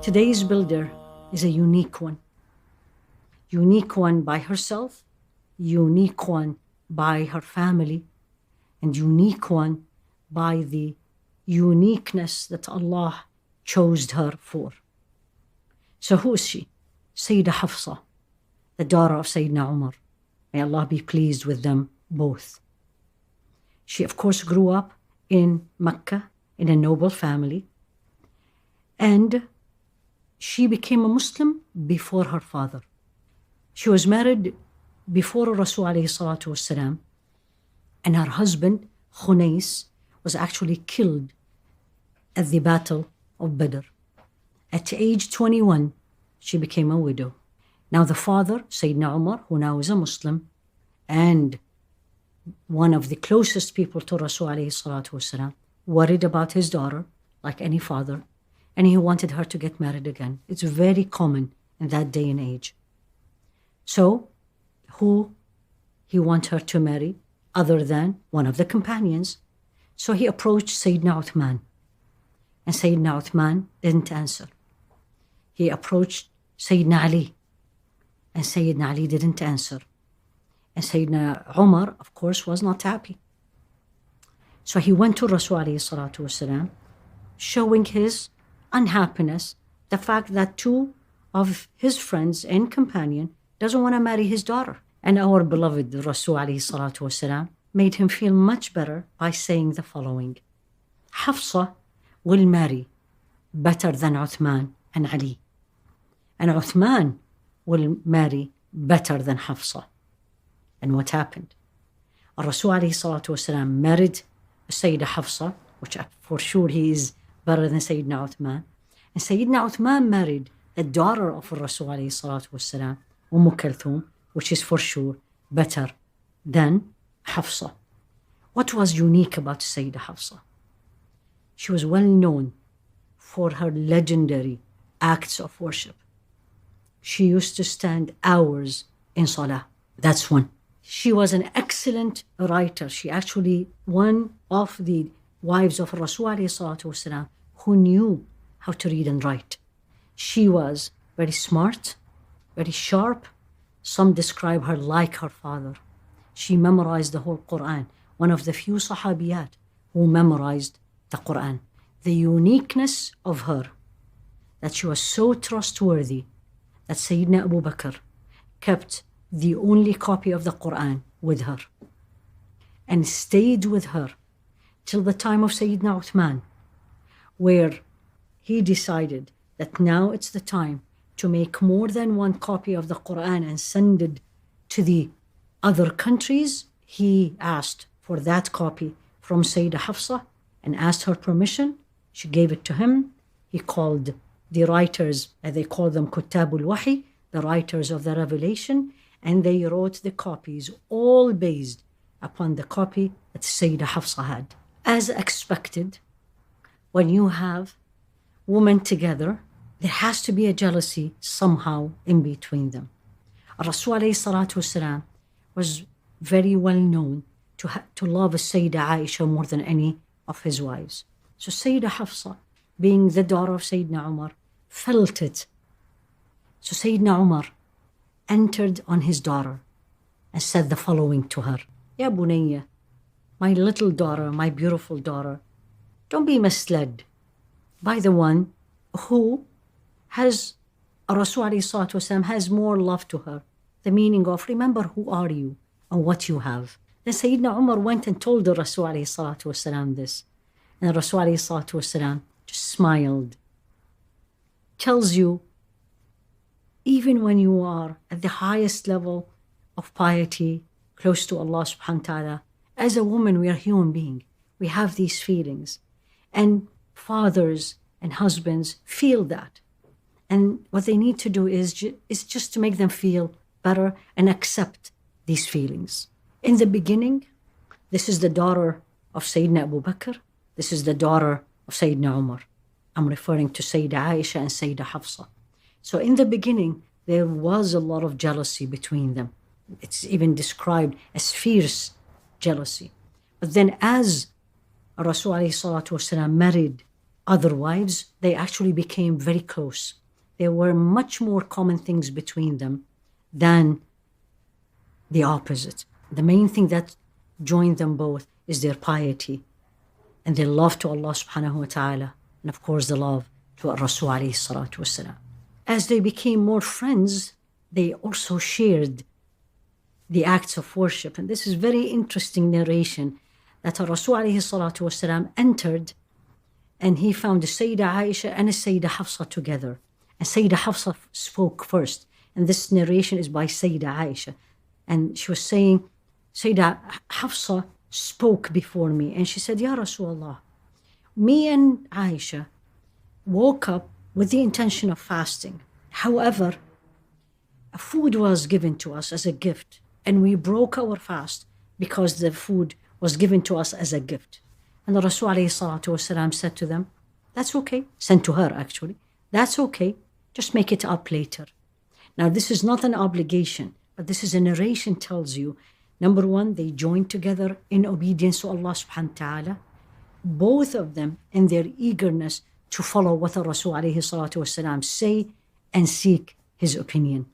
Today's builder is a unique one. Unique one by herself, unique one by her family, and unique one by the uniqueness that Allah chose her for. So who is she? Sayyida Hafsah, the daughter of Sayyidina Umar. May Allah be pleased with them both. She, of course, grew up in Mecca in a noble family, and she became a Muslim before her father. She was married before Rasul alayhi salatu wasalam, and her husband, Khunais, was actually killed at the Battle of Badr. At age 21, she became a widow. Now the father, Sayyidina Umar, who now is a Muslim, and one of the closest people to Rasul alayhi salatu wasalam, worried about his daughter, like any father, and he wanted her to get married again. It's very common in that day and age. So, who he wanted her to marry other than one of the companions? So he approached Sayyidina Uthman, and Sayyidina Uthman didn't answer. He approached Sayyidina Ali, and Sayyidina Ali didn't answer. And Sayyidina Umar, of course, was not happy. So he went to Rasul alayhi salatu wasalam, showing his unhappiness, the fact that two of his friends and companion doesn't want to marry his daughter. And our beloved Rasul alayhi salatu wasalam made him feel much better by saying the following: Hafsah will marry better than Uthman and Ali, and Uthman will marry better than Hafsah. And what happened? Rasul alayhi salatu wasalam married Sayyida Hafsah, which for sure he is better than Sayyidina Uthman. And Sayyidina Uthman married the daughter of Rasul alayhi salatu wasalam, Kulthum, which is for sure better than Hafsah. What was unique about Sayyida Hafsah? She was well known for her legendary acts of worship. She used to stand hours in Salah. That's one. She was an excellent writer. She actually one of the wives of Rasul alayhi salatu wasalam who knew how to read and write. She was very smart, very sharp. Some describe her like her father. She memorized the whole Quran. One of the few Sahabiyat who memorized the Quran. The uniqueness of her, that she was so trustworthy that Sayyidina Abu Bakr kept the only copy of the Quran with her and stayed with her till the time of Sayyidina Uthman, where he decided that now it's the time to make more than one copy of the Quran and send it to the other countries. He asked for that copy from Sayyida Hafsah and asked her permission. She gave it to him. He called the writers, as they call them, Kuttabul Wahi, the writers of the revelation, and they wrote the copies, all based upon the copy that Sayyida Hafsah had. As expected, when you have women together, there has to be a jealousy somehow in between them. Rasul alayhi salatu wasalam was very well known to love Sayyida Aisha more than any of his wives. So Sayyida Hafsah, being the daughter of Sayyidina Umar, felt it. So Sayyidina Umar entered on his daughter and said the following to her: Ya Bunayya, my little daughter, my beautiful daughter, don't be misled by the one who has, Rasul alayhi salatu wasalam has more love to her. The meaning of, remember who are you and what you have. Then Sayyidina Umar went and told the Rasul alayhi salatu wasalam this. And Rasul alayhi salatu wasalam just smiled. Tells you, even when you are at the highest level of piety, close to Allah subhanahu wa ta'ala, as a woman, we are human beings. We have these feelings. And fathers and husbands feel that. And what they need to do is just to make them feel better and accept these feelings. In the beginning, this is the daughter of Sayyidina Abu Bakr. This is the daughter of Sayyidina Umar. I'm referring to Sayyida Aisha and Sayyida Hafsah. So in the beginning, there was a lot of jealousy between them. It's even described as fierce jealousy. But then as Rasul alayhi salatu wasalam married other wives, they actually became very close. There were much more common things between them than the opposite. The main thing that joined them both is their piety and their love to Allah subhanahu wa ta'ala, and of course the love to Rasul alayhi salatu wasalam. As they became more friends, they also shared the acts of worship. And this is very interesting narration that Rasul alayhi salatu wasalam entered and he found the Sayyida Aisha and the Sayyida Hafsah together. And Sayyida Hafsah spoke first. And this narration is by Sayyida Aisha. And she was saying, Sayyida Hafsah spoke before me. And she said, Ya Rasulullah, me and Aisha woke up with the intention of fasting. However, a food was given to us as a gift. And we broke our fast because the food was given to us as a gift. And the Rasul ﷺ said to them, that's okay. Sent to her actually. That's okay. Just make it up later. Now this is not an obligation, but this is a narration tells you, number one, they joined together in obedience to Allah subhanahu wa ta'ala. Both of them in their eagerness to follow what the Rasul ﷺ say and seek his opinion.